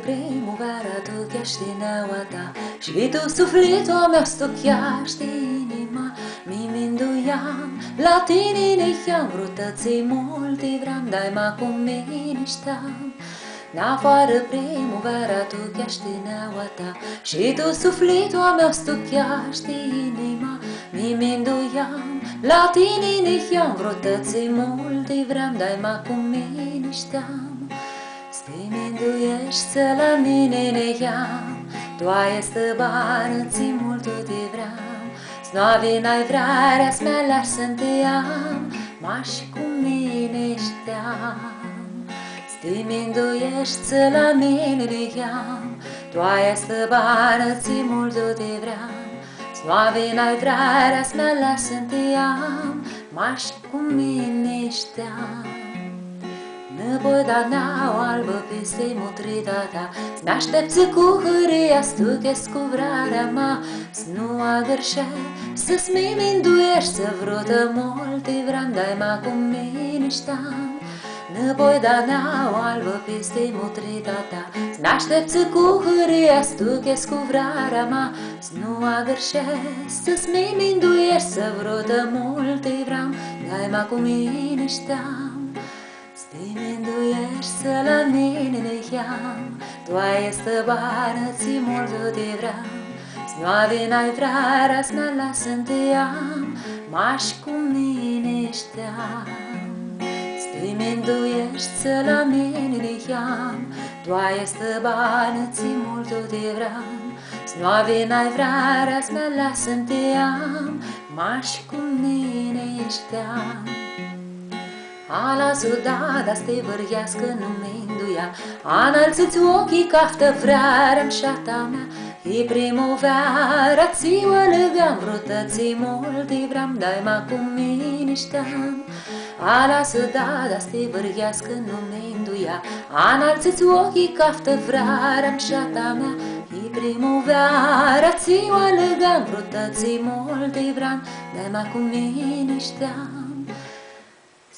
primăvara tu chești neaua ta și tu sufletul meu stucheaști inima. Mi-minduiam la tine ne-am vrutății multe vream, dai ma cu mine ștam. N-afară primăvara tu chești neaua ta și tu sufletul meu stucheaști inima. Mi-minduiam la tine ne-am vrutății multe vream, dai ma cu mine ștam. Stiminduiești la mine ne-am, tu ai stăbană, ți mult te vreau. Snoavi n-ai vrarea-s mea lași să-mi te am, mași cu mine șteam. Stiminduiești la mine ne-am, tu ai stăbană, ți mult te vreau. Snoavi n-ai vrarea-s mea lași să-mi te am, mași cu mine șteam. Năboda neau albă peste mutrida ta, s-mi-aștepți cu hâria, stuchesc cu vrarea ma. Să nu agărșe, să-ți mi-minduiești, să vrută multe vream, dai ma cu mine ștam. Năboda neau albă peste mutrida ta, s-mi-aștepți cu hâria, stuchesc cu vrarea ma. Să nu agărșe, să-ți mi-minduiești, să vrută multe vream, dai ma cu mine ștam. Stiminduiești la mine ne-am, tu ai stăbană, ți mult te vreau. Snoavi n-ai vrarea-s mea lași să-mi te am, mași cu mine șteam. Stiminduiești la mine ne-am, tu ai stăbană, ți mult te vreau. Snoavi n-ai vrarea-s mea lași să-mi te am, mași cu mine șteam. Ala sudada ste vârghească nu-mi-nduia, înălțiți ochii caftă vrarea-mi șata mea. E primăvara, ți-o lăgam, vrutății multe vream, dai ma cu mine șteam. Ala sudada ste vârghească nu-mi-nduia, înălțiți ochii caftă vrarea-mi șata mea. E primăvara, ți-o lăgam, vrutății multe vream, dai ma cu mine șteam.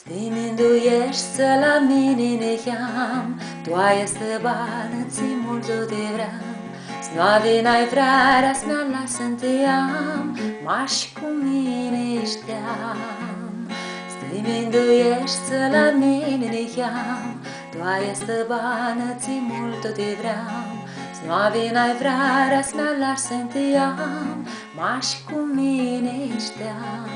Stiminduiești la mine ne-am, tu ai stăbană, ți mult te vreau. Snoavi n-ai vrarea-s mea lași să-mi te am, mași cu mine șteam. Stiminduiești la mine ne-am, tu ai stăbană, ți mult te vreau. Snoavi n-ai vrarea-s mea lași să-mi te am, mași cu mine șteam.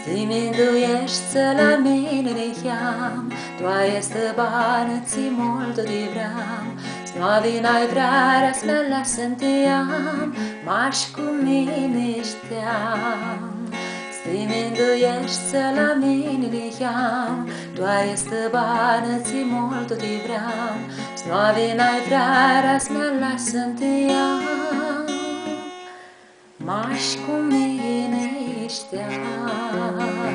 Stiminduiești la mine ne-am, tu ai stăbană, ți mult te vreau. Snoavi n-ai vrarea-s mea lași să-mi te am, mași cu mine șteam. Stiminduiești la mine ne-am, tu ai stăbană, ți mult te vreau. Snoavi n-ai vrarea-s mea lași să-mi te am, mași cu mine șteam.